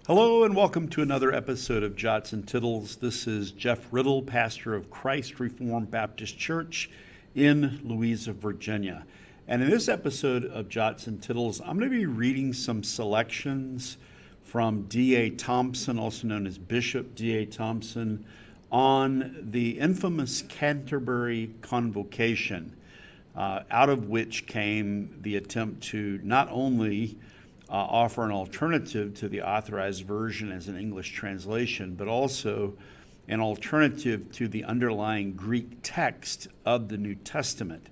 Hello and welcome to another episode of Jots and Tittles. This is Jeff Riddle, pastor of Christ Reformed Baptist Church in Louisa, Virginia. And in this episode of Jots and Tittles, I'm going to be reading some selections from D.A. Thompson, also known as Bishop D.A. Thompson, on the infamous Canterbury Convocation, out of which came the attempt to not only offer an alternative to the authorized version as an English translation, but also an alternative to the underlying Greek text of the New Testament.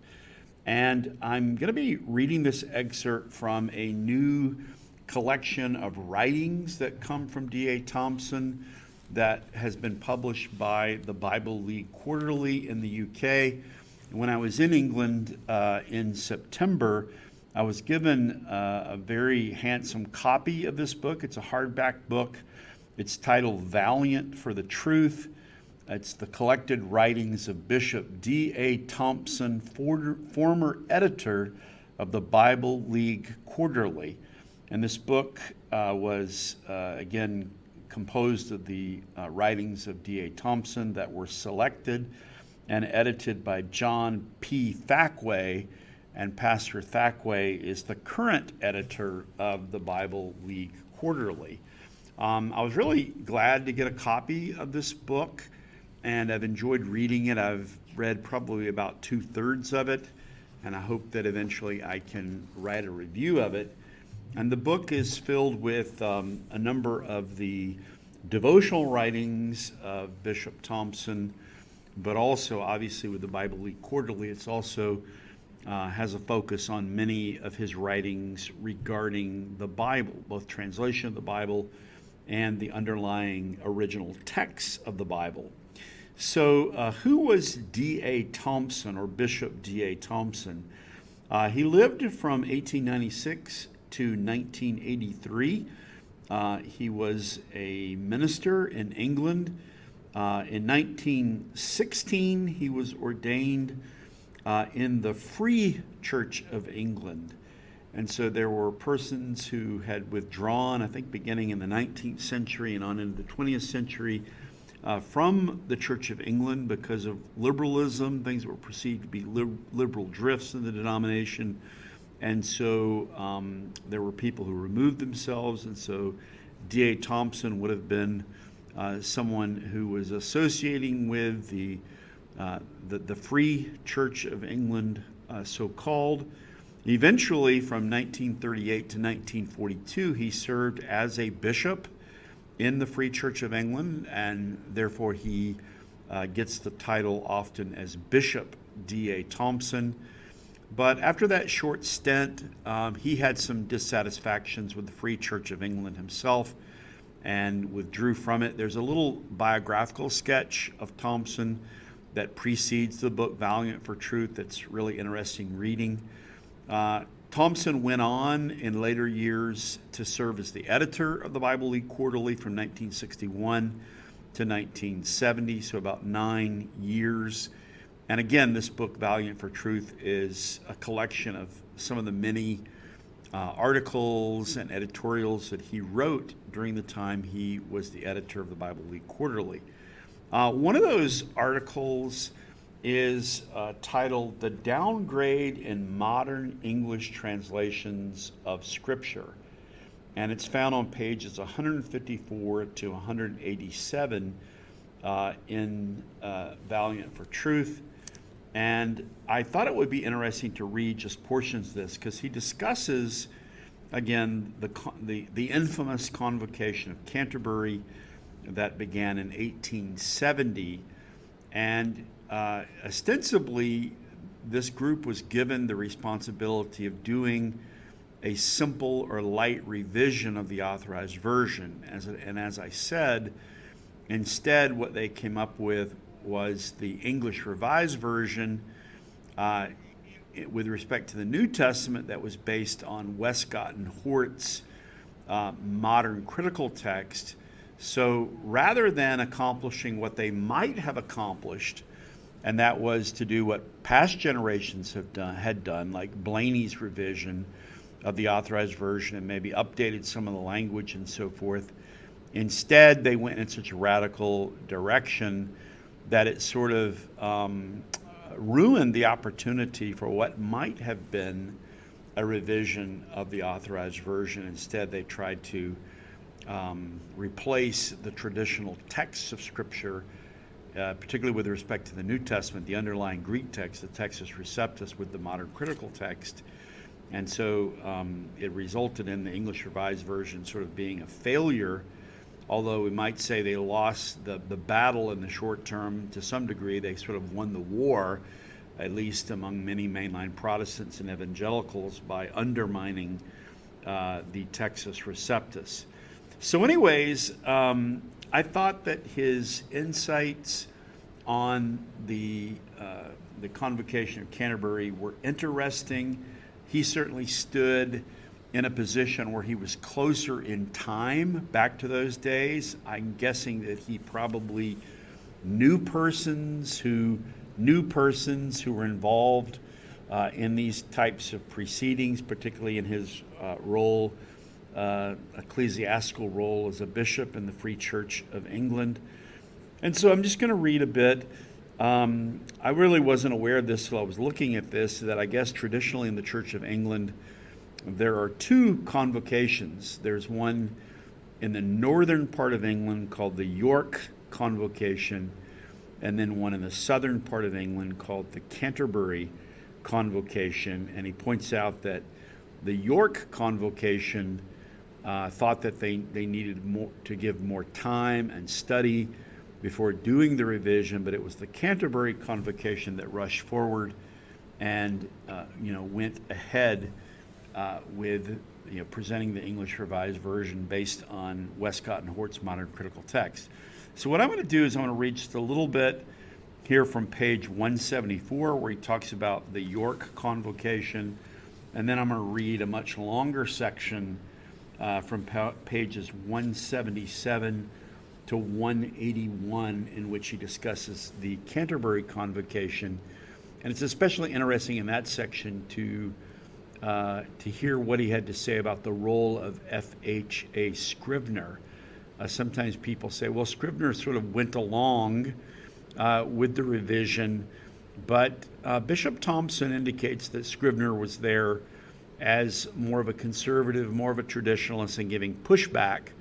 And I'm going to be reading this excerpt from a new collection of writings that come from D.A. Thompson that has been published by the Bible League Quarterly in the UK. When I was in England in September, I was given a very handsome copy of this book. It's a hardback book. It's titled Valiant for the Truth. It's the collected writings of Bishop D.A. Thompson, former editor of the Bible League Quarterly. And this book was, again, composed of the writings of D.A. Thompson that were selected and edited by John P. Thackway. And Pastor Thackway is the current editor of the Bible League Quarterly. I was really glad to get a copy of this book, and I've enjoyed reading it. I've read probably about 2/3 of it, and I hope that eventually I can write a review of it. And the book is filled with a number of the devotional writings of Bishop Thompson, but also obviously with the Bible League Quarterly, it's also has a focus on many of his writings regarding the Bible, both translation of the Bible and the underlying original texts of the Bible. So who was D.A. Thompson, or Bishop D.A. Thompson? He lived from 1896 to 1983. He was a minister in England. In 1916, he was ordained in the Free Church of England. And so there were persons who had withdrawn, I think beginning in the 19th century and on into the 20th century, from the Church of England because of liberalism, things that were perceived to be liberal drifts in the denomination. And so there were people who removed themselves, and so D.A. Thompson would have been someone who was associating with the Free Church of England, so-called. Eventually, from 1938 to 1942, he served as a bishop in the Free Church of England, and therefore he gets the title often as Bishop D.A. Thompson. But after that short stint, he had some dissatisfactions with the Free Church of England himself and withdrew from it. There's a little biographical sketch of Thompson that precedes the book Valiant for Truth that's really interesting reading. Thompson went on in later years to serve as the editor of the Bible League Quarterly from 1961 to 1970, so about 9 years. And again, this book Valiant for Truth is a collection of some of the many articles and editorials that he wrote during the time he was the editor of the Bible League Quarterly. One of those articles is titled The Downgrade in Modern English Translations of Scripture. And it's found on pages 154 to 187 in Valiant for Truth. And I thought it would be interesting to read just portions of this because he discusses, again, the infamous Convocation of Canterbury that began in 1870, and ostensibly this group was given the responsibility of doing a simple or light revision of the authorized version. And as I said, instead what they came up with was the English Revised Version with respect to the New Testament that was based on Westcott and Hort's modern critical text. So rather than accomplishing what they might have accomplished, and that was to do what past generations had done, like Blaney's revision of the authorized version and maybe updated some of the language and so forth, Instead, they went in such a radical direction that it sort of ruined the opportunity for what might have been a revision of the Authorized Version. Instead, they tried to replace the traditional texts of Scripture, particularly with respect to the New Testament, the underlying Greek text, the Textus Receptus, with the modern critical text. And so it resulted in the English Revised Version sort of being a failure, although we might say they lost the battle in the short term to some degree. They sort of won the war, at least among many mainline Protestants and evangelicals, by undermining the Textus Receptus. So anyways, I thought that his insights on the Convocation of Canterbury were interesting. He certainly stood in a position where he was closer in time back to those days. I'm guessing that he probably knew persons who were involved in these types of proceedings, particularly in his ecclesiastical role as a bishop in the Free Church of England. And so I'm just going to read a bit. I really wasn't aware of this till I was looking at this, that I guess traditionally in the Church of England, there are two convocations. There's one in the northern part of England called the York Convocation, and then one in the southern part of England called the Canterbury Convocation. And he points out that the York Convocation thought that they needed to give more time and study before doing the revision, but it was the Canterbury Convocation that rushed forward and went ahead with presenting the English Revised Version based on Westcott and Hort's modern critical text. So what I'm going to do is I'm going to read just a little bit here from page 174, where he talks about the York Convocation, and then I'm going to read a much longer section from pages 177 to 181, in which he discusses the Canterbury Convocation. And it's especially interesting in that section to hear what he had to say about the role of F.H.A. Scrivener. Sometimes people say, well, Scrivener sort of went along with the revision, but Bishop Thompson indicates that Scrivener was there as more of a conservative, more of a traditionalist, and giving pushback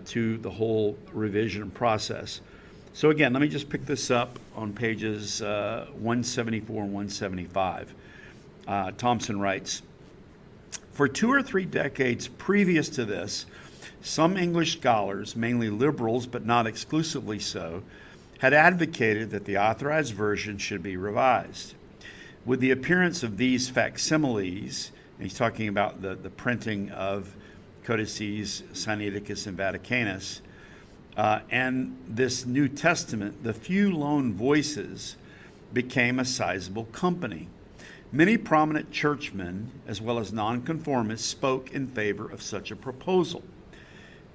to the whole revision process. So again, let me just pick this up on pages 174 and 175. Thompson writes, "For 2 or 3 decades previous to this, some English scholars, mainly liberals but not exclusively so, had advocated that the Authorized Version should be revised. With the appearance of these facsimiles," and he's talking about the printing of Codices Sinaiticus and Vaticanus, and this New Testament, the few lone voices became a sizable company. Many prominent churchmen, as well as nonconformists, spoke in favor of such a proposal.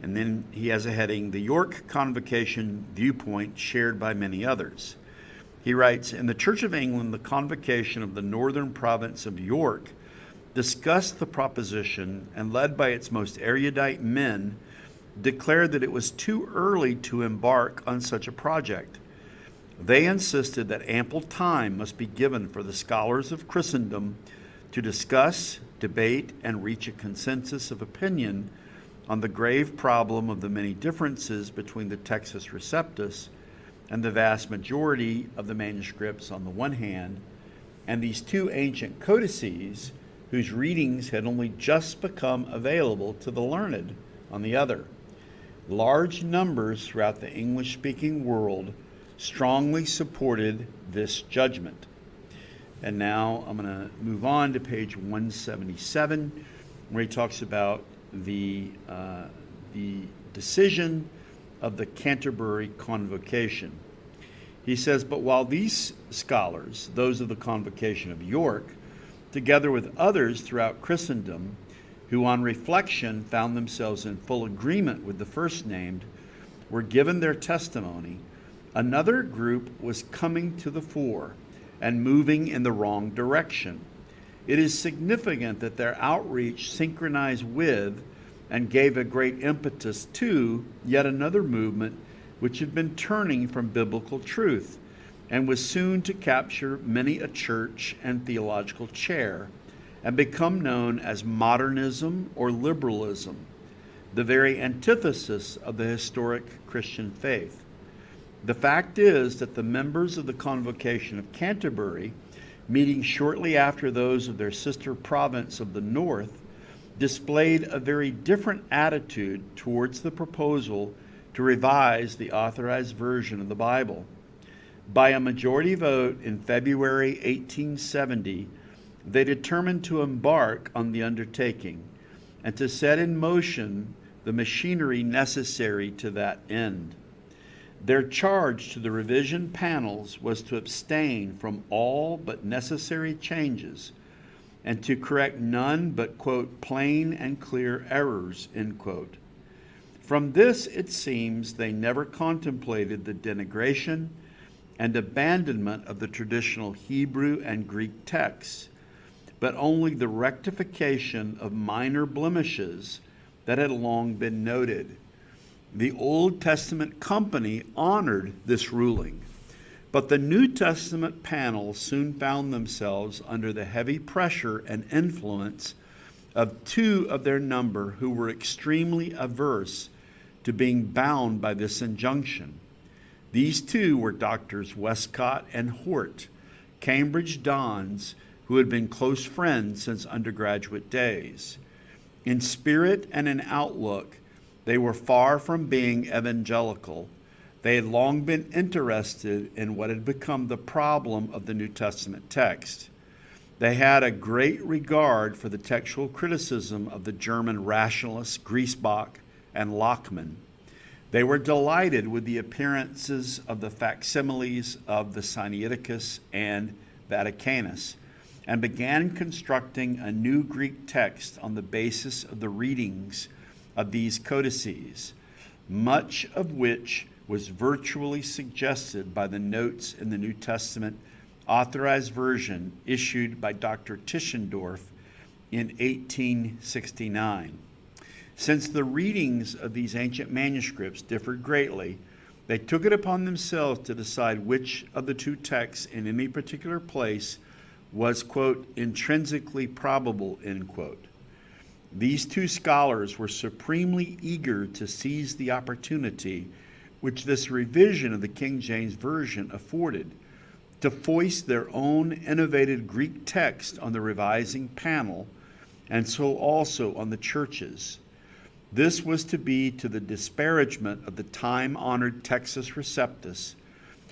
And then he has a heading, "The York Convocation Viewpoint Shared by Many Others." He writes, "In the Church of England, the Convocation of the Northern Province of York discussed the proposition, and led by its most erudite men, declared that it was too early to embark on such a project. They insisted that ample time must be given for the scholars of Christendom to discuss, debate, and reach a consensus of opinion on the grave problem of the many differences between the Textus Receptus and the vast majority of the manuscripts on the one hand, and these two ancient codices whose readings had only just become available to the learned on the other. Large numbers throughout the English-speaking world strongly supported this judgment." And now I'm going to move on to page 177, where he talks about the decision of the Canterbury Convocation. He says, "But while these scholars, those of the Convocation of York, together with others throughout Christendom, who on reflection found themselves in full agreement with the first named, were given their testimony, another group was coming to the fore and moving in the wrong direction. It is significant that their outreach synchronized with and gave a great impetus to yet another movement which had been turning from biblical truth and was soon to capture many a church and theological chair and become known as modernism or liberalism, the very antithesis of the historic Christian faith. The fact is that the members of the Convocation of Canterbury, meeting shortly after those of their sister province of the north, displayed a very different attitude towards the proposal to revise the authorized version of the Bible. By a majority vote in February 1870, they determined to embark on the undertaking and to set in motion the machinery necessary to that end. Their charge to the revision panels was to abstain from all but necessary changes and to correct none but, quote, plain and clear errors, end quote. From this, it seems, they never contemplated the denigration and abandonment of the traditional Hebrew and Greek texts, but only the rectification of minor blemishes that had long been noted. The Old Testament company honored this ruling, but the New Testament panel soon found themselves under the heavy pressure and influence of two of their number who were extremely averse to being bound by this injunction. These two were Doctors Westcott and Hort, Cambridge dons who had been close friends since undergraduate days. In spirit and in outlook, they were far from being evangelical. They had long been interested in what had become the problem of the New Testament text. They had a great regard for the textual criticism of the German rationalists Griesbach and Lachmann. They were delighted with the appearances of the facsimiles of the Sinaiticus and Vaticanus, and began constructing a new Greek text on the basis of the readings of these codices, much of which was virtually suggested by the notes in the New Testament authorized version issued by Dr. Tischendorf in 1869. Since the readings of these ancient manuscripts differed greatly, they took it upon themselves to decide which of the two texts in any particular place was, quote, intrinsically probable, end quote. These two scholars were supremely eager to seize the opportunity which this revision of the King James Version afforded to foist their own innovated Greek text on the revising panel, and so also on the churches. This was to be to the disparagement of the time-honored Textus Receptus,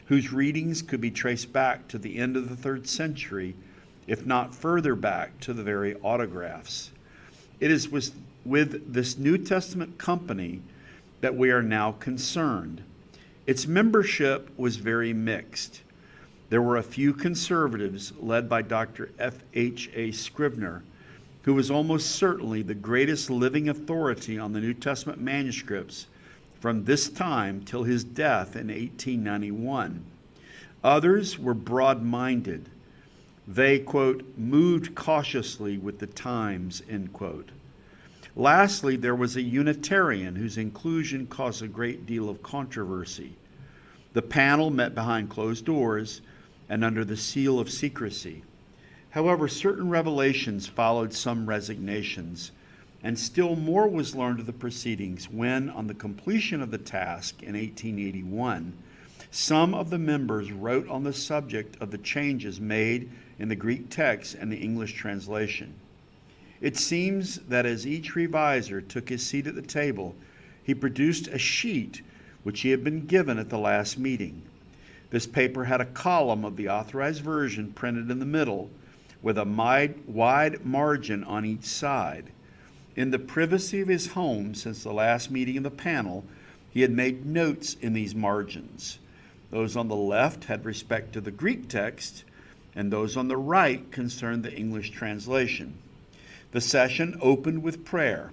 whose readings could be traced back to the end of the 3rd century, if not further back to the very autographs. It is with this New Testament company that we are now concerned. Its membership was very mixed. There were a few conservatives led by Dr. F.H.A. Scribner, who was almost certainly the greatest living authority on the New Testament manuscripts from this time till his death in 1891. Others were broad-minded. They, quote, moved cautiously with the times, end quote. Lastly, there was a Unitarian whose inclusion caused a great deal of controversy. The panel met behind closed doors and under the seal of secrecy. However, certain revelations followed some resignations, and still more was learned of the proceedings when, on the completion of the task in 1881, some of the members wrote on the subject of the changes made in the Greek text and the English translation. It seems that as each reviser took his seat at the table, he produced a sheet which he had been given at the last meeting. This paper had a column of the authorized version printed in the middle, with a wide margin on each side. In the privacy of his home since the last meeting of the panel, he had made notes in these margins. Those on the left had respect to the Greek text, and those on the right concerned the English translation. The session opened with prayer.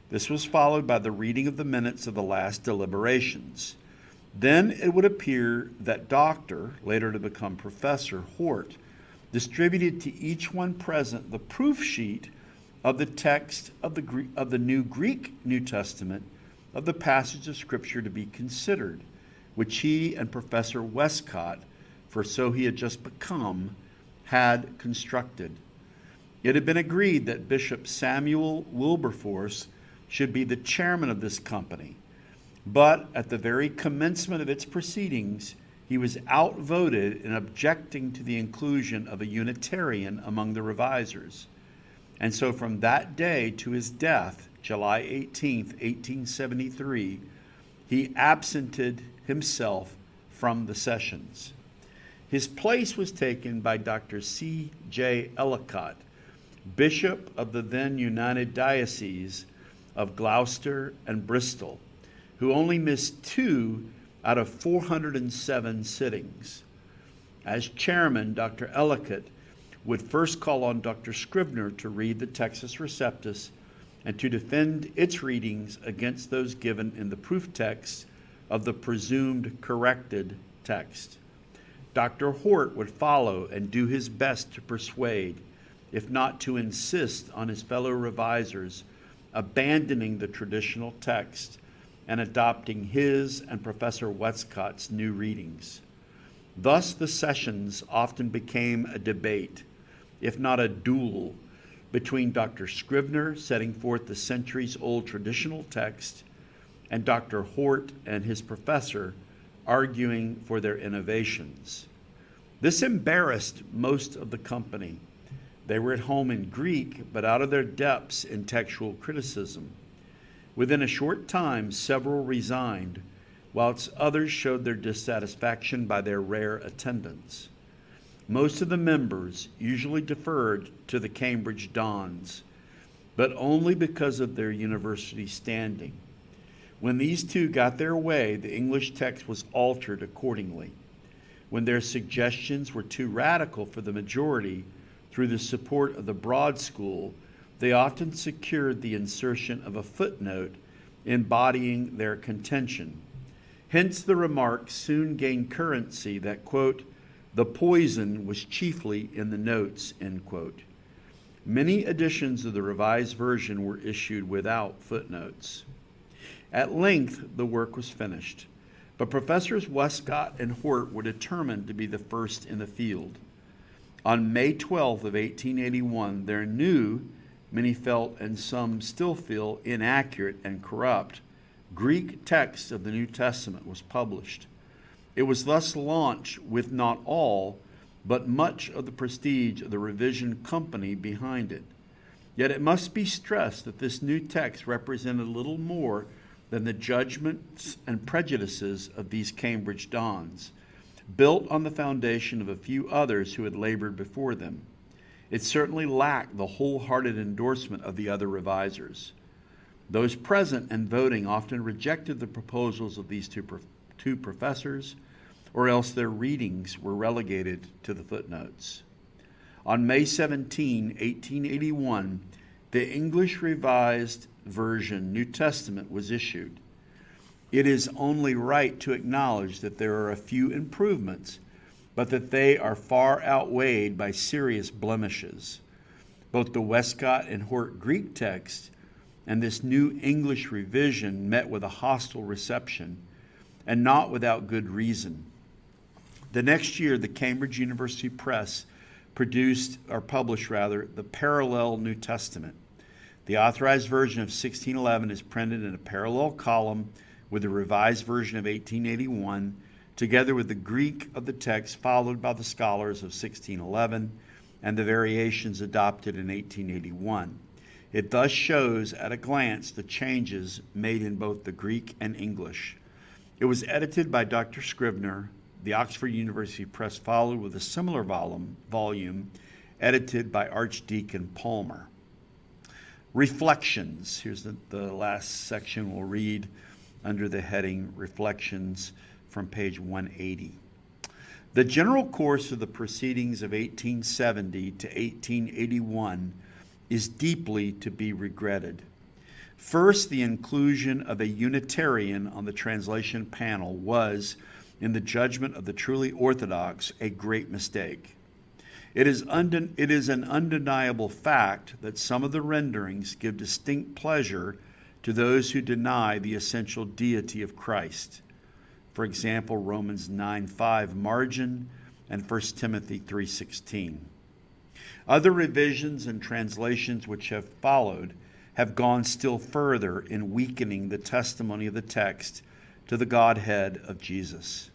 This was followed by the reading of the minutes of the last deliberations. Then it would appear that Dr., later to become Professor, Hort, distributed to each one present the proof sheet of the text of the New Greek New Testament of the passage of Scripture to be considered, which he and Professor Westcott, for so he had just become, had constructed. It had been agreed that Bishop Samuel Wilberforce should be the chairman of this company, but at the very commencement of its proceedings, he was outvoted in objecting to the inclusion of a Unitarian among the revisers. And so from that day to his death, July 18th, 1873, he absented himself from the sessions. His place was taken by Dr. C.J. Ellicott, Bishop of the then United Diocese of Gloucester and Bristol, who only missed 2 out of 407 sittings. As chairman, Dr. Ellicott would first call on Dr. Scribner to read the Textus Receptus and to defend its readings against those given in the proof text of the presumed corrected text. Dr. Hort would follow and do his best to persuade, if not to insist on his fellow revisers abandoning the traditional text and adopting his and Professor Westcott's new readings. Thus the sessions often became a debate, if not a duel, between Dr. Scribner setting forth the centuries-old traditional text and Dr. Hort and his professor arguing for their innovations. This embarrassed most of the company. They were at home in Greek, but out of their depths in textual criticism. Within a short time, several resigned, whilst others showed their dissatisfaction by their rare attendance. Most of the members usually deferred to the Cambridge dons, but only because of their university standing. When these two got their way, the English text was altered accordingly. When their suggestions were too radical for the majority, through the support of the Broad School, they often secured the insertion of a footnote embodying their contention. Hence the remark soon gained currency that, quote, the poison was chiefly in the notes, end quote. Many editions of the Revised Version were issued without footnotes. At length, the work was finished, but Professors Westcott and Hort were determined to be the first in the field. On May 12th of 1881, their new, many felt and some still feel inaccurate and corrupt, Greek text of the New Testament was published. It was thus launched with not all, but much of the prestige of the revision company behind it. Yet it must be stressed that this new text represented little more than the judgments and prejudices of these Cambridge dons, built on the foundation of a few others who had labored before them. It certainly lacked the wholehearted endorsement of the other revisers. Those present and voting often rejected the proposals of these two professors, or else their readings were relegated to the footnotes. On May 17, 1881, the English Revised Version New Testament was issued. It is only right to acknowledge that there are a few improvements, but that they are far outweighed by serious blemishes. Both the Westcott and Hort Greek text and this new English revision met with a hostile reception, and not without good reason. The next year, the Cambridge University Press published the Parallel New Testament. The Authorized Version of 1611 is printed in a parallel column with the Revised Version of 1881, together with the Greek of the text followed by the scholars of 1611 and the variations adopted in 1881. It thus shows at a glance the changes made in both the Greek and English. It was edited by Dr. Scribner. The Oxford University Press followed with a similar volume edited by Archdeacon Palmer. Reflections. Here's the last section we'll read under the heading Reflections from page 180. The general course of the proceedings of 1870 to 1881 is deeply to be regretted. First, the inclusion of a Unitarian on the translation panel was, in the judgment of the truly orthodox, a great mistake. It is an undeniable fact that some of the renderings give distinct pleasure to those who deny the essential deity of Christ. For example, Romans 9:5 margin and 1 Timothy 3:16. Other revisions and translations which have followed have gone still further in weakening the testimony of the text to the Godhead of Jesus.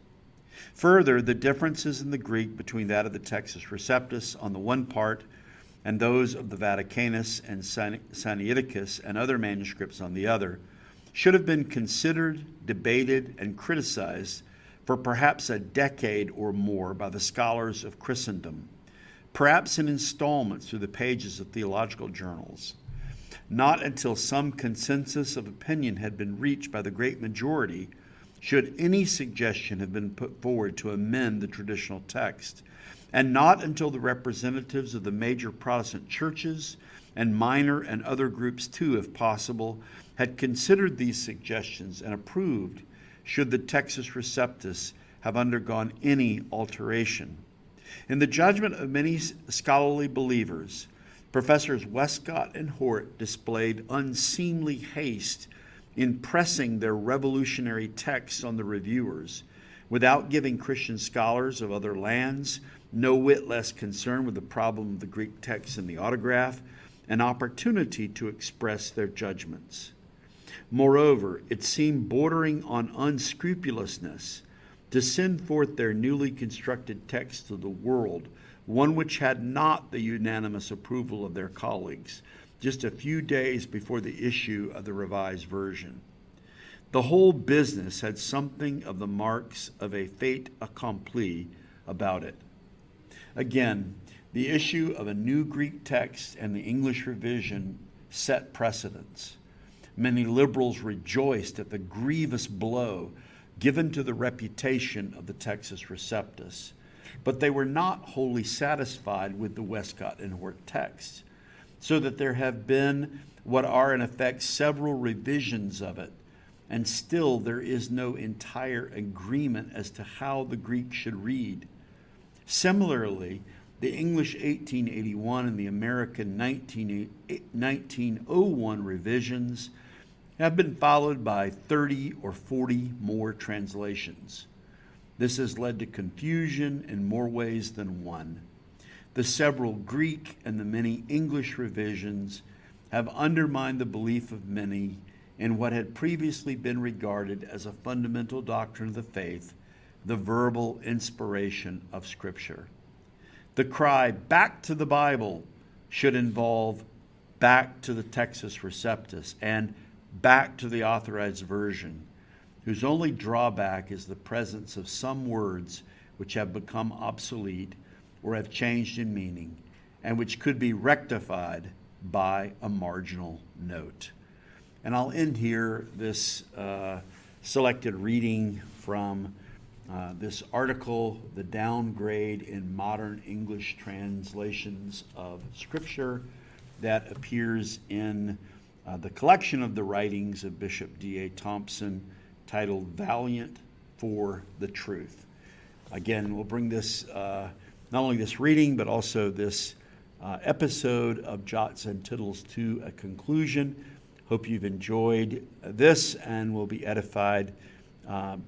Further, the differences in the Greek between that of the Textus Receptus on the one part and those of the Vaticanus and Sinaiticus and other manuscripts on the other should have been considered, debated, and criticized for perhaps a decade or more by the scholars of Christendom, perhaps in installments through the pages of theological journals. Not until some consensus of opinion had been reached by the great majority should any suggestion have been put forward to amend the traditional text, and not until the representatives of the major Protestant churches and minor and other groups too, if possible, had considered these suggestions and approved should the Textus Receptus have undergone any alteration. In the judgment of many scholarly believers, Professors Westcott and Hort displayed unseemly haste in pressing their revolutionary texts on the reviewers, without giving Christian scholars of other lands, no whit less concerned with the problem of the Greek text in the autograph, an opportunity to express their judgments. Moreover, it seemed bordering on unscrupulousness to send forth their newly constructed text to the world, one which had not the unanimous approval of their colleagues, just a few days before the issue of the Revised Version. The whole business had something of the marks of a fait accompli about it. Again, the issue of a new Greek text and the English revision set precedents. Many liberals rejoiced at the grievous blow given to the reputation of the Textus Receptus, but they were not wholly satisfied with the Westcott and Hort text, so that there have been what are in effect several revisions of it, and still there is no entire agreement as to how the Greek should read. Similarly, the English 1881 and the American 1901 revisions have been followed by 30 or 40 more translations. This has led to confusion in more ways than one. The several Greek and the many English revisions have undermined the belief of many in what had previously been regarded as a fundamental doctrine of the faith, the verbal inspiration of Scripture. The cry, "Back to the Bible," should involve back to the Textus Receptus and back to the Authorized Version, whose only drawback is the presence of some words which have become obsolete or have changed in meaning, and which could be rectified by a marginal note. And I'll end here this selected reading from this article, "The Downgrade in Modern English Translations of Scripture," that appears in the collection of the writings of Bishop D.A. Thompson, titled "Valiant for the Truth." Again, we'll bring this, not only this reading, but also this episode of Jots and Tittles to a conclusion. Hope you've enjoyed this and will be edified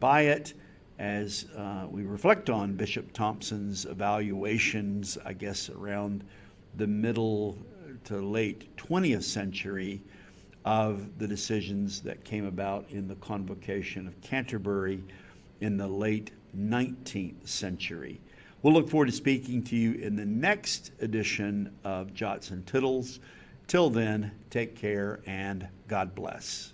by it as we reflect on Bishop Thompson's evaluations, I guess, around the middle to late 20th century of the decisions that came about in the Convocation of Canterbury in the late 19th century. We'll look forward to speaking to you in the next edition of Jots and Tittles. Till then, take care and God bless.